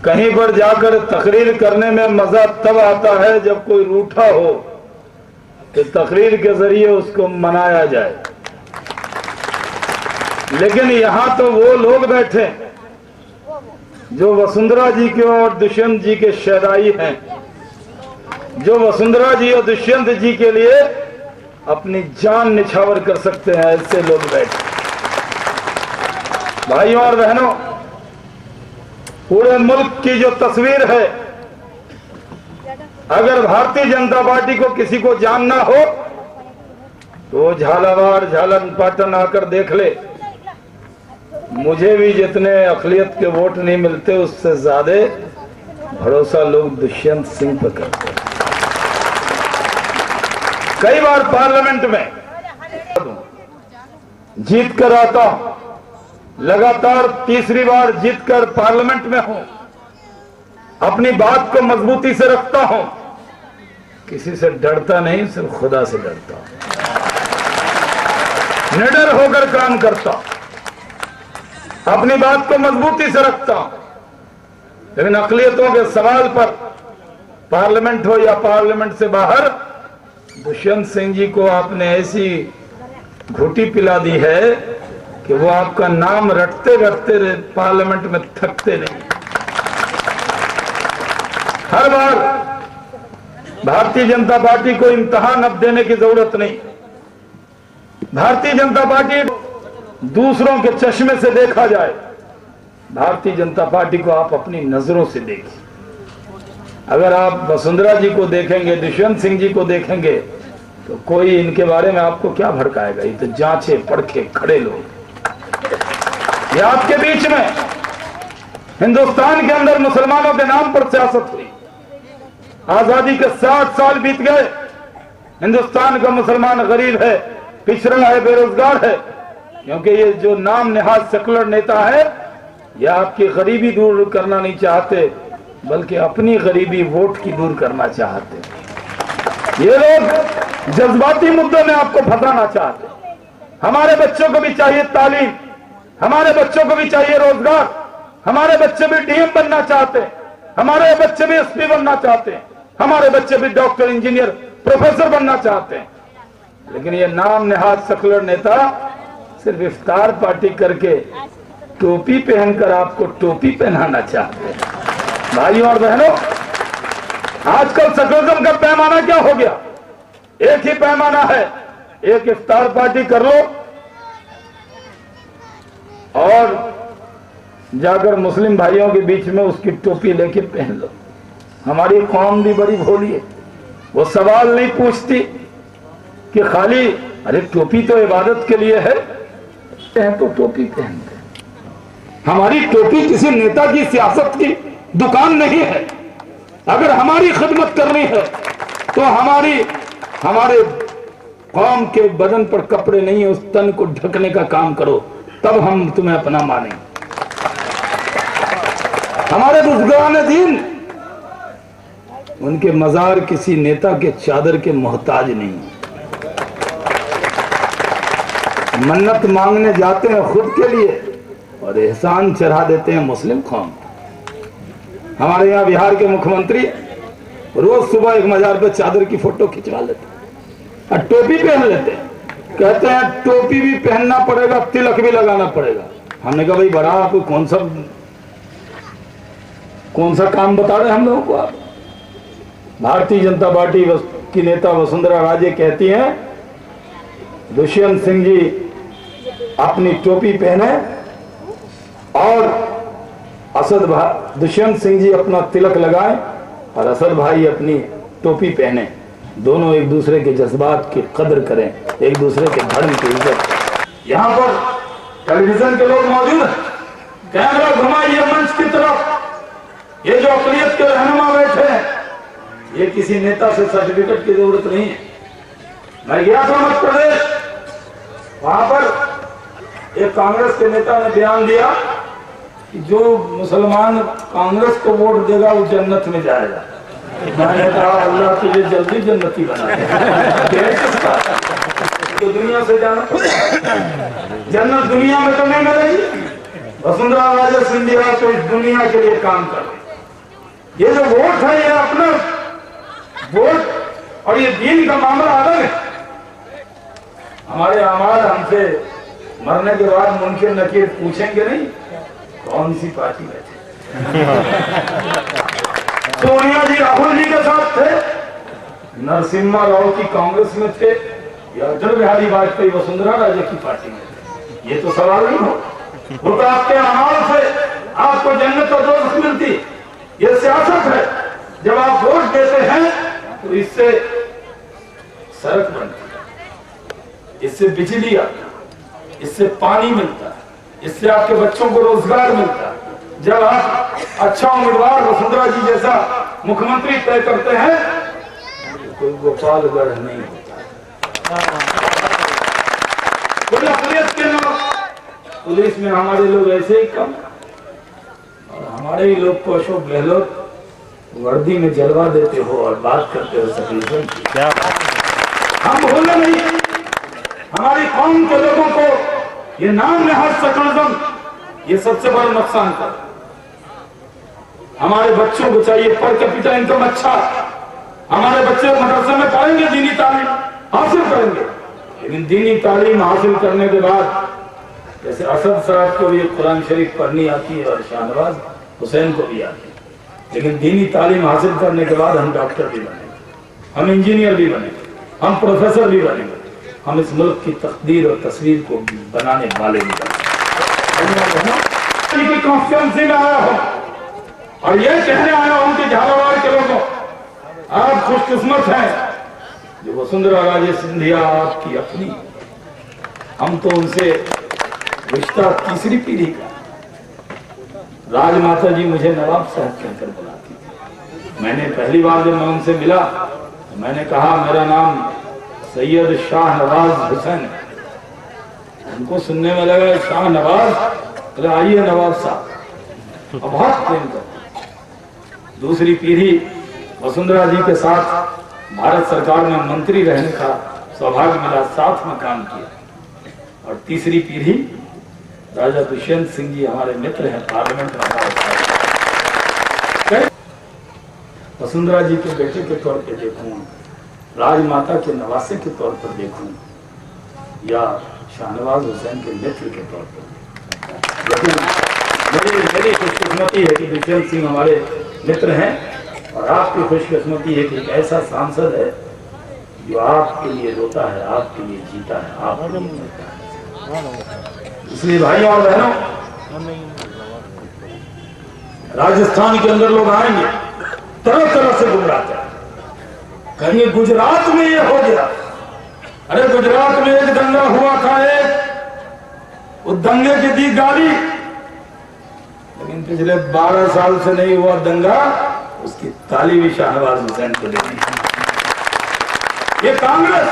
कहीं पर जाकर तकरीर करने में मजा तब आता है जब कोई रूठा हो तो तकरीर के जरिए उसको मनाया जाए। लेकिन यहां तो वो लोग बैठे जो वसुंधरा जी के और दुष्यंत जी के शहदाई हैं, जो वसुंधरा जी और दुष्यंत जी के लिए अपनी जान निछावर कर सकते हैं, ऐसे लोग बैठे। भाइयों और बहनों, पूरे मुल्क की जो तस्वीर है, अगर भारतीय जनता पार्टी को किसी को जानना हो तो झालावाड़ झालरपाटन आकर देख ले। मुझे भी जितने अकलियत के वोट नहीं मिलते उससे ज्यादा भरोसा लोग दुष्यंत सिंह पर करते हैं। कई बार पार्लियामेंट में जीत कर आता हूं, लगातार तीसरी बार जीतकर पार्लियामेंट में हूं, अपनी बात को मजबूती से रखता हूं, किसी से डरता नहीं, सिर्फ खुदा से डरता हूं, निडर होकर काम करता हूं, अपनी बात को मजबूती से रखता हूं। लेकिन अकलियतों के सवाल पर पार्लियामेंट हो या पार्लियामेंट से बाहर, दुष्यंत सिंह जी को आपने ऐसी घुटी पिला दी है कि वो आपका नाम रटते रटते पार्लियामेंट में थकते नहीं। हर बार भारतीय जनता पार्टी को इम्तिहान अब देने की जरूरत नहीं। भारतीय जनता पार्टी दूसरों के चश्मे से देखा जाए, भारतीय जनता पार्टी को आप अपनी नजरों से देखिए। अगर आप वसुंधरा जी को देखेंगे, दुष्यंत सिंह जी को देखेंगे, तो कोई इनके बारे में आपको क्या भड़काएगा? ये तो जांचे परखे खड़े लोग। ये आपके बीच में हिंदुस्तान के अंदर मुसलमानों के नाम पर सियासत हुई। आजादी के 60 साल बीत गए, हिंदुस्तान का मुसलमान गरीब है, पिछड़ा है, बेरोजगार है, क्योंकि ये जो नाम नेहाज सेकुलर नेता है, ये आपकी गरीबी दूर करना नहीं चाहते, बल्कि अपनी गरीबी वोट की दूर करना चाहते। ये लोग जज्बाती मुद्दों में आपको फंसाना चाहते। हमारे बच्चों को भी चाहिए तालीम, हमारे बच्चों को भी चाहिए रोजगार, हमारे बच्चे भी डीएम बनना चाहते हैं, हमारे बच्चे भी एसपी बनना चाहते हैं, हमारे बच्चे भी डॉक्टर, इंजीनियर, प्रोफेसर बनना चाहते हैं। लेकिन ये नाम नेहाज सेकुलर नेता सिर्फ इफ्तार पार्टी करके टोपी पहनकर आपको टोपी पहनाना चाहते हैं। भाइयों और बहनों, आजकल सेकुलरिज्म का पैमाना क्या हो गया? एक ही पैमाना है, एक इफ्तार पार्टी कर लो और जाकर मुस्लिम भाइयों के बीच में उसकी टोपी लेके पहन लो। हमारी कौम भी बड़ी भोली है, वो सवाल नहीं पूछती कि खाली अरे टोपी तो इबादत के लिए है, तो टोपी पहनते। हमारी टोपी किसी नेता की सियासत की दुकान नहीं है। अगर हमारी खिदमत करनी है तो हमारे कौम के बदन पर कपड़े नहीं है, उस तन को ढकने का काम करो, तब हम तुम्हें अपना माने। हमारे बुजुर्गान दीन, उनके मजार किसी नेता के चादर के मोहताज नहीं। मन्नत मांगने जाते हैं खुद के लिए और एहसान चढ़ा देते हैं मुस्लिम कौम। हमारे यहाँ बिहार के मुख्यमंत्री रोज सुबह एक मजार पे चादर की फोटो खिंचवा लेते और टोपी पहन लेते हैं, कहते हैं टोपी भी पहनना पड़ेगा, तिलक भी लगाना पड़ेगा। हमने कहा भाई बड़ा आप कौन सा काम बता रहे हैं हम लोगों को आप? भारतीय जनता पार्टी की नेता वसुंधरा राजे कहती हैं दुष्यंत सिंह जी अपनी टोपी पहने और दुष्यंत सिंह जी अपना तिलक लगाएं और असद भाई अपनी टोपी पहने। दोनों एक दूसरे के जज्बात की कदर करें, एक दूसरे के धर्म की इज्जत। यहाँ पर टेलीविजन के लोग मौजूद हैं, कैमरा घुमाइए मंच की तरफ। ये जो अकलियत के रहनुमा बैठे हैं, ये किसी नेता से सर्टिफिकेट की जरूरत नहीं है। मैं गया था मध्य प्रदेश, वहां पर एक कांग्रेस के नेता ने बयान दिया कि जो मुसलमान कांग्रेस को वोट देगा वो जन्नत में जाएगा। मैंने कहा अल्लाह तुझे जल्दी जन्नती बना दे। तो दुनिया से जाना, जन्नत दुनिया में तो नहीं मिलेगी। वसुंधरा राजे सिंधिया तो इस दुनिया के लिए काम कर रहे। ये जो वोट है ये अपना वोट और ये दीन का मामला अलग है। हमारे अमाल हमसे मरने के बाद मुनकिर नकीर पूछेंगे नहीं कौन सी पार्टी में थे। सोनिया जी राहुल जी के साथ थे, नरसिम्हा राव की कांग्रेस में थे, या अटल बिहारी वाजपेयी वसुंधरा राजे की पार्टी में थे। ये तो सवाल नहीं हो, वो तो आपके अमाल से आपको जन्नत और दोज़ख मिलती। ये सियासत है। जब आप वोट देते हैं तो इससे सड़क बनती है, इससे बिजली आती है, इससे पानी मिलता है, इससे आपके बच्चों को रोजगार मिलता है। जब आप अच्छा उम्मीदवार वसुंधरा जी जैसा मुख्यमंत्री तय करते हैं तो कोई गोपालगढ़ नहीं होता। पुलिस में हमारे लोग ऐसे ही कम, और हमारे ही लोग को अशोक गहलोत वर्दी में जलवा देते हो और बात करते हो सेकुलरिज्म की। क्या हम भूलना नहीं, हमारी कौम के लोगों को ये नाम नेहाद सेकुलरिज्म ये सबसे बड़ा नुकसान कर। हमारे बच्चों को चाहिए पर कैपिटा इनकम अच्छा, हमारे बच्चे मदरसे में पढ़ेंगे, दीनी तालीम हासिल करेंगे, लेकिन दीनी तालीम हासिल करने के बाद जैसे असद साहब को भी कुरान शरीफ पढ़नी आती है और शाहनवाज हुसैन को भी आती है, लेकिन दीनी तालीम हासिल करने के बाद हम डॉक्टर भी बनेंगे, हम इंजीनियर भी बनेंगे, हम प्रोफेसर भी बनेंगे, हम इस मुल्क की तकदीर और तस्वीर को बनाने वाले भी बनेंगे। कॉन्फ्रेंस में आया हूं और ये कहने आया हूं कि झालावाड़ के लोगों आप खुशकिस्मत हैं जो वसुंधरा राजे सिंधिया आपकी अपनी, हम तो उनसे रिश्ता तीसरी पीढ़ी का। राजमाता जी मुझे नवाब साहब कहकर बुलाती थी। मैंने पहली बार जब मैं उनसे मिला तो मैंने कहा मेरा नाम सैयद शाह नवाज हुसैन है। उनको सुनने में लगा शाह नवाज, अरे आइए नवाब साहब, और बहुत प्रेम करते। दूसरी पीढ़ी वसुंधरा जी के साथ भारत सरकार में मंत्री रहने का सौभाग्य मिला, साथ में काम किया। और तीसरी पीढ़ी राजा दुष्यंत सिंह जी हमारे मित्र हैं, पार्लियामेंट में। वसुंधरा जी के बेटे के तौर पे देखूं, राजमाता के नवासे के तौर पर देखूं, या शाहनवाज हुसैन के मित्र के तौर पर, लेकिन मेरी खुशकिस्मती है कि दुष्यंत सिंह हमारे मित्र हैं और आपकी खुशकिस्मती है कि एक ऐसा सांसद है जो आपके लिए रोता है, आपके लिए जीता है, आपके लिए मरता है। इसलिए भाइयों और बहनों, राजस्थान के अंदर लोग आएंगे तरह तरह से गुमराते हैं, कहीं गुजरात में ये हो गया, अरे गुजरात में एक दंगा हुआ था, एक उस दंगे की दी गाली, लेकिन पिछले 12 साल से नहीं हुआ दंगा, उसकी ताली भी शाहनवाज हुसैन को देनी। ये कांग्रेस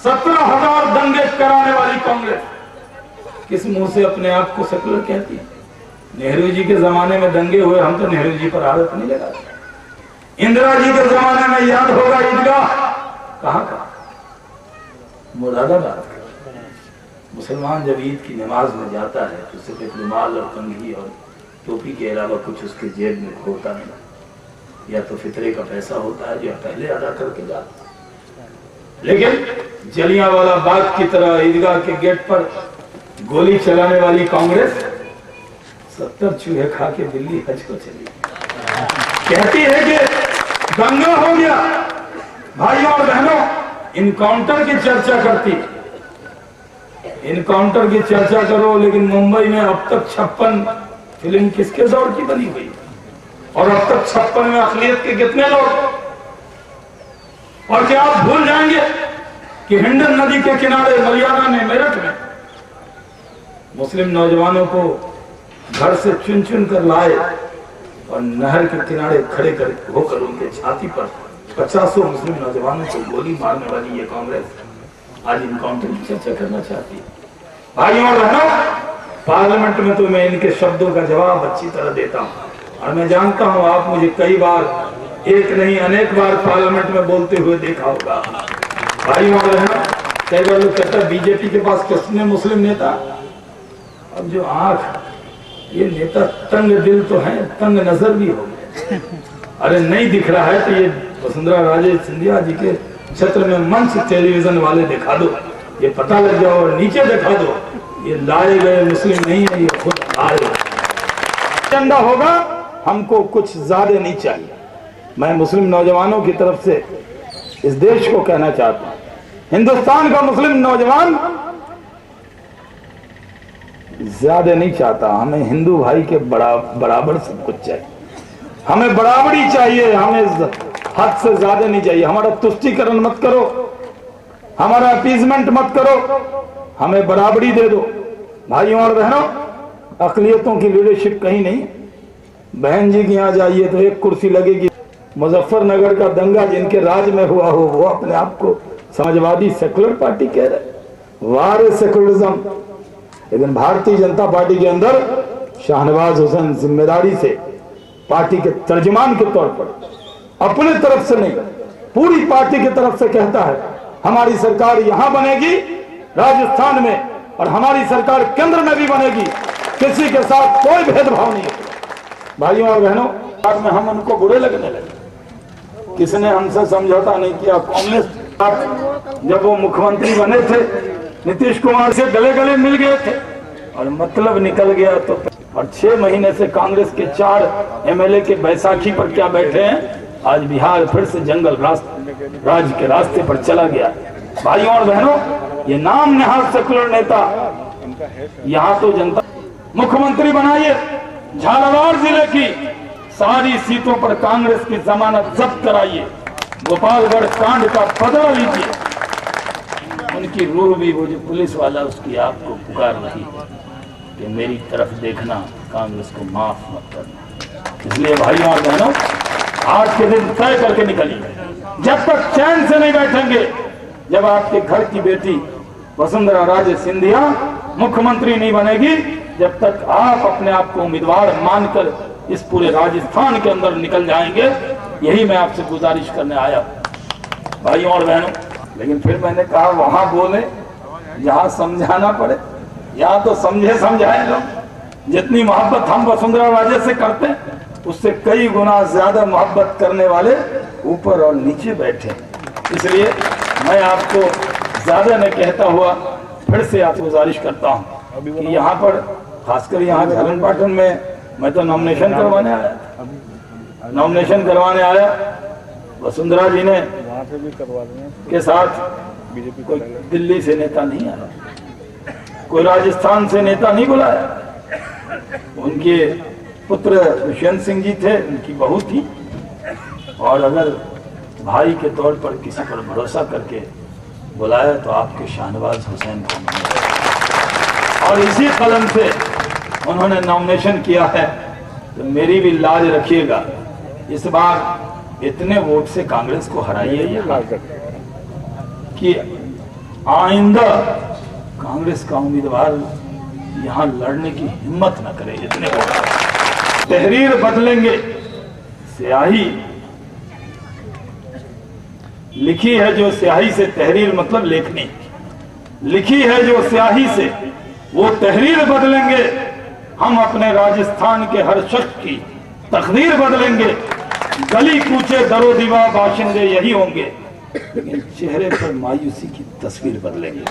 17,000 दंगे कराने वाली कांग्रेस किस मुंह से अपने आप को सेकुलर कहती है? नेहरू जी के जमाने में दंगे हुए, हम तो नेहरू जी पर आरोप नहीं लगाते। इंदिरा जी के जमाने में याद होगा ईदगाह कहां का, मुरादाबाद का। मुसलमान जब ईद की नमाज में जाता है तो सिर्फ एक रुमाल और कंघी और टोपी के अलावा कुछ उसके जेब में होता नहीं, या तो फितरे का पैसा होता है जो पहले अदा करके जाता है। लेकिन जलियांवाला बाग की तरह ईदगाह के गेट पर गोली चलाने वाली कांग्रेस 70 चूहे खा के दिल्ली हज को चली, कहती है कि दंगा हो गया। भाइयों और बहनों, इनकाउंटर की चर्चा करती, इनकाउंटर की चर्चा करो, लेकिन मुंबई में अब तक 56 फिल्म किसके दौर की बनी हुई, और अब तक 56 में अक़लियत के कितने लोग। और क्या आप भूल जाएंगे कि हिंडन नदी के किनारे मलियाना में, मेरठ में मुस्लिम नौजवानों को घर से चुन चुन कर लाए और नहर के किनारे खड़े कर होकर उनके छाती पर 50 मुस्लिम नौजवानों को गोली मारने वाली ये कांग्रेस आज इनकाउंटर की चर्चा करना चाहती है। भाइयों और बहनों, पार्लियामेंट में तो मैं इनके शब्दों का जवाब अच्छी तरह देता हूँ, और मैं जानता हूँ आप मुझे कई बार, एक नहीं अनेक बार पार्लियामेंट में बोलते हुए देखा होगा। भाइयों और बहनों, कई बार लोग कहते हैं बीजेपी के पास कितने मुस्लिम नेता, अब जो आंख, ये नेता तंग दिल तो है, तंग नजर भी हो गए। अरे नहीं दिख रहा है तो ये वसुंधरा राजे सिंधिया जी के क्षेत्र में मंच टेलीविजन वाले दिखा दो, ये पता लग जाओ, और नीचे दिखा दो ये लाए गए मुस्लिम नहीं है, ये खुद आए। एजेंडा होगा, हमको कुछ ज्यादा नहीं चाहिए। मैं मुस्लिम नौजवानों की तरफ से इस देश को कहना चाहता हूं, हिंदुस्तान का मुस्लिम नौजवान ज्यादा नहीं चाहता, हमें हिंदू भाई के बराबर सब कुछ चाहिए, हमें बराबरी चाहिए, हमें हद से ज्यादा नहीं चाहिए। हमारा तुष्टीकरण मत करो, हमारा अपीजमेंट मत करो, हमें बराबरी दे दो। भाइयों और बहनों, अकलियतों की लीडरशिप कहीं नहीं। बहन जी के यहाँ जाइए तो एक कुर्सी लगेगी। मुजफ्फरनगर का दंगा जिनके राज में हुआ हो, वो अपने आप को समाजवादी सेकुलर पार्टी कह रहे, वार सेकुलरिज्म। लेकिन भारतीय जनता पार्टी के अंदर शाहनवाज हुसैन जिम्मेदारी से पार्टी के तर्जुमान के तौर पर अपने तरफ से नहीं, पूरी पार्टी की तरफ से कहता है, हमारी सरकार यहां बनेगी राजस्थान में, और हमारी सरकार केंद्र में भी बनेगी, किसी के साथ कोई भेदभाव नहीं है। भाइयों और बहनों, बाद में हम उनको बुरे लगने लगे, किसने हमसे समझौता नहीं किया। कांग्रेस जब वो मुख्यमंत्री बने थे, नीतीश कुमार से गले गले मिल गए थे और मतलब निकल गया तो, और 6 महीने से कांग्रेस के 4 एमएलए के बैसाखी पर क्या बैठे हैं। आज बिहार फिर से जंगल राज के रास्ते पर चला गया। भाइयों और बहनों, ये नाम नहाद सेकुलर नेता, यहाँ तो जनता मुख्यमंत्री बनाइए, झालावाड़ जिले की सारी सीटों पर कांग्रेस की जमानत जब्त कराइए, गोपालगढ़ कांड का बदला लीजिए। उनकी रूह भी, वो जो पुलिस वाला उसकी आपको पुकार रही है कि मेरी तरफ देखना, कांग्रेस को माफ मत करना। इसलिए भाइयों और बहनों, आज के दिन तय करके निकलिए, जब तक चैन से नहीं बैठेंगे, जब आपके घर की बेटी वसुंधरा राजे सिंधिया मुख्यमंत्री नहीं बनेगी, जब तक आप अपने आप को उम्मीदवार मानकर इस पूरे राजस्थान के अंदर निकल जाएंगे। यही मैं आपसे गुजारिश करने आया भाइयों और बहनों। लेकिन फिर मैंने कहा वहां बोले जहां समझाना पड़े, यहाँ तो समझे समझाए लोग। जितनी मोहब्बत हम वसुंधरा राजे से करते हैं, उससे कई गुना ज्यादा मोहब्बत करने वाले ऊपर और नीचे बैठे। इसलिए मैं आपको ज्यादा न कहता हुआ फिर से आपसे गुजारिश करता हूँ कि यहाँ पर, खासकर यहाँ झालन पाटन में, मैं तो नॉमिनेशन करवाने आया, नॉमिनेशन करवाने आया। वसुंधरा जी ने के साथ कोई दिल्ली से नेता नहीं आया, कोई राजस्थान से नेता नहीं बुलाया। उनके पुत्र दुष्यंत सिंह जी थे, उनकी बहू थी, और अगर भाई के तौर पर किसी पर भरोसा करके बुलाया तो आपके शाहनवाज हुसैन को मिला, और इसी कलम से उन्होंने नॉमिनेशन किया है। तो मेरी भी लाज रखिएगा, इस बार इतने वोट से कांग्रेस को हराइए कि आइंदा कांग्रेस का उम्मीदवार यहां लड़ने की हिम्मत न करे। इतने वोट तहरीर बदलेंगे, स्याही लिखी है जो स्याही से, तहरीर मतलब लेखनी लिखी है जो स्याही से, वो तहरीर बदलेंगे। हम अपने राजस्थान के हर शख्स की तकदीर बदलेंगे। गली कूचे दरो दीवार बाशिंदे यही होंगे, लेकिन चेहरे पर मायूसी की तस्वीर बदलेंगे।